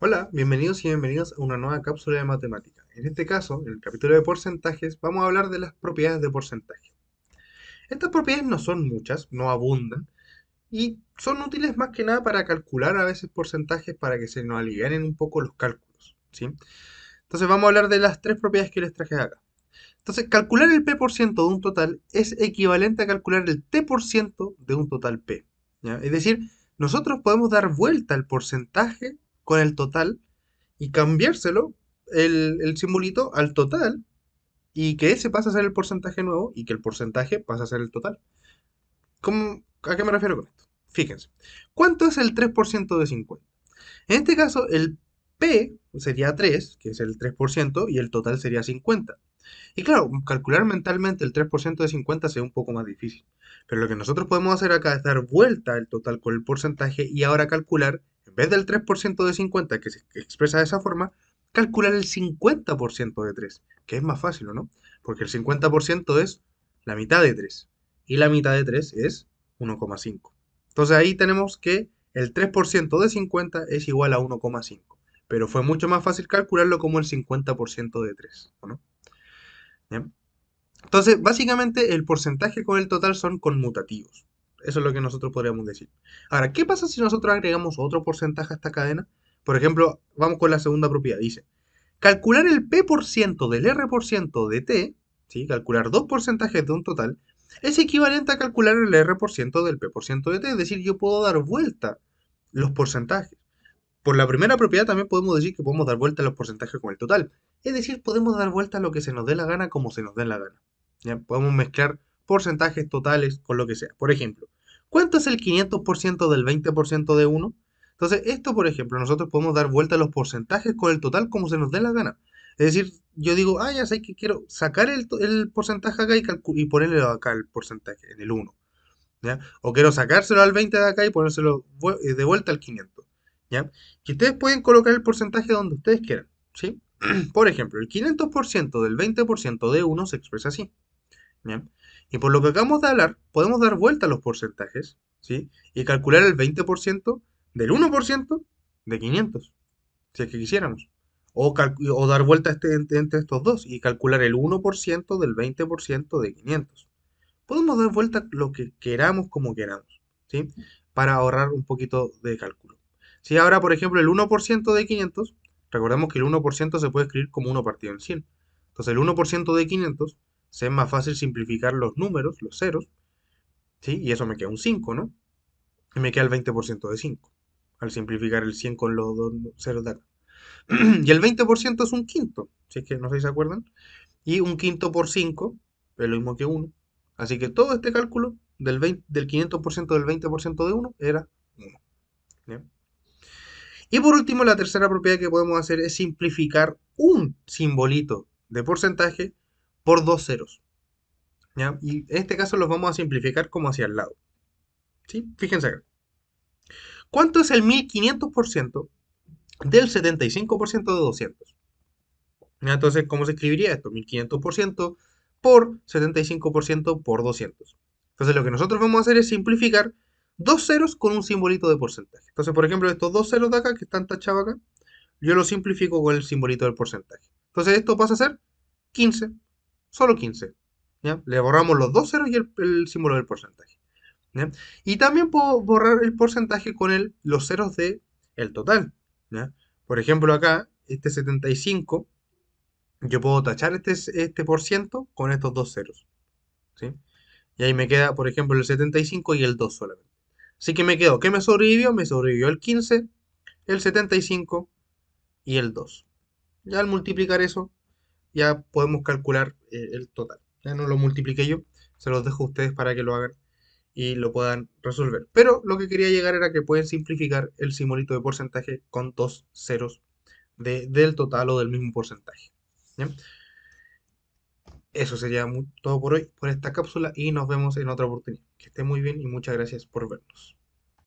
Hola, bienvenidos y bienvenidas a una nueva cápsula de matemática. En este caso, en el capítulo de porcentajes, vamos a hablar de las propiedades de porcentaje. Estas propiedades no son muchas, no abundan, y son útiles más que nada para calcular a veces porcentajes para que se nos alivianen un poco los cálculos, ¿sí? Entonces vamos a hablar de las tres propiedades que les traje acá. Entonces, calcular el P% de un total es equivalente a calcular el T% de un total P, ¿ya? Es decir, nosotros podemos dar vuelta al porcentaje con el total y cambiárselo, el simbolito, al total, y que ese pasa a ser el porcentaje nuevo y que el porcentaje pasa a ser el total. ¿A qué me refiero con esto? Fíjense, ¿cuánto es el 3% de 50? En este caso, el P sería 3, que es el 3%, y el total sería 50. Y claro, calcular mentalmente el 3% de 50 sea un poco más difícil. Pero lo que nosotros podemos hacer acá es dar vuelta al total con el porcentaje y ahora calcular, en vez del 3% de 50 que se expresa de esa forma, calcular el 50% de 3, que es más fácil, ¿no? Porque el 50% es la mitad de 3 y la mitad de 3 es 1,5. Entonces ahí tenemos que el 3% de 50 es igual a 1,5. Pero fue mucho más fácil calcularlo como el 50% de 3, ¿no? ¿Ya? Entonces, básicamente el porcentaje con el total son conmutativos. Eso es lo que nosotros podríamos decir. Ahora, ¿qué pasa si nosotros agregamos otro porcentaje a esta cadena? Por ejemplo, vamos con la segunda propiedad. Dice, calcular el P% del R% de T, ¿sí? Calcular dos porcentajes de un total, es equivalente a calcular el R% del P% de T. Es decir, yo puedo dar vuelta los porcentajes. Por la primera propiedad también podemos decir que podemos dar vuelta a los porcentajes con el total. Es decir, podemos dar vuelta a lo que se nos dé la gana como se nos dé la gana. ¿Ya? Podemos mezclar porcentajes totales con lo que sea. Por ejemplo, ¿cuánto es el 500% del 20% de uno? Entonces, esto, por ejemplo, nosotros podemos dar vuelta a los porcentajes con el total como se nos dé la gana. Es decir, yo digo, ya sé que quiero sacar el porcentaje acá y ponerle acá el porcentaje, en el uno. ¿Ya? O quiero sacárselo al 20 de acá y ponérselo de vuelta al 500. ¿Ya? Que ustedes pueden colocar el porcentaje donde ustedes quieran, ¿sí? Por ejemplo, el 500% del 20% de uno se expresa así, ¿ya? Y por lo que acabamos de hablar, podemos dar vuelta a los porcentajes, ¿sí? Y calcular el 20% del 1% de 500, si es que quisiéramos. O dar vuelta entre estos dos y calcular el 1% del 20% de 500. Podemos dar vuelta lo que queramos como queramos, ¿sí? Para ahorrar un poquito de cálculo. Si ahora, por ejemplo, el 1% de 500, recordemos que el 1% se puede escribir como 1 partido en 100. Entonces el 1% de 500, se es más fácil simplificar los números, los ceros, ¿sí? Y eso me queda un 5, ¿no? Y me queda el 20% de 5, al simplificar el 100 con los dos ceros de acá. Y el 20% es un quinto, si es que no sé si se acuerdan. Y un quinto por 5 es lo mismo que uno. Así que todo este cálculo del 500% del 20% de uno era uno. Y por último, la tercera propiedad que podemos hacer es simplificar un simbolito de porcentaje por dos ceros. ¿Ya? Y en este caso los vamos a simplificar como hacia el lado. ¿Sí? Fíjense acá. ¿Cuánto es el 1500% del 75% de 200? ¿Ya? Entonces, ¿cómo se escribiría esto? 1500% por 75% por 200. Entonces, lo que nosotros vamos a hacer es simplificar dos ceros con un simbolito de porcentaje. Entonces, por ejemplo, estos dos ceros de acá que están tachados acá, yo los simplifico con el simbolito del porcentaje. Entonces, esto pasa a ser 15, solo 15. ¿Ya? Le borramos los dos ceros y el símbolo del porcentaje. ¿Ya? Y también puedo borrar el porcentaje con los ceros de el total. ¿Ya? Por ejemplo, acá, este 75, yo puedo tachar este por ciento con estos dos ceros, ¿sí? Y ahí me queda, por ejemplo, el 75 y el 2 solamente. Así que me quedó, ¿qué me sobrevivió? Me sobrevivió el 15, el 75 y el 2. Ya al multiplicar eso, ya podemos calcular el total. Ya no lo multipliqué yo, se los dejo a ustedes para que lo hagan y lo puedan resolver. Pero lo que quería llegar era que pueden simplificar el simbolito de porcentaje con dos ceros del total o del mismo porcentaje. ¿Ya? Eso sería todo por hoy, por esta cápsula y nos vemos en otra oportunidad. Que esté muy bien y muchas gracias por vernos.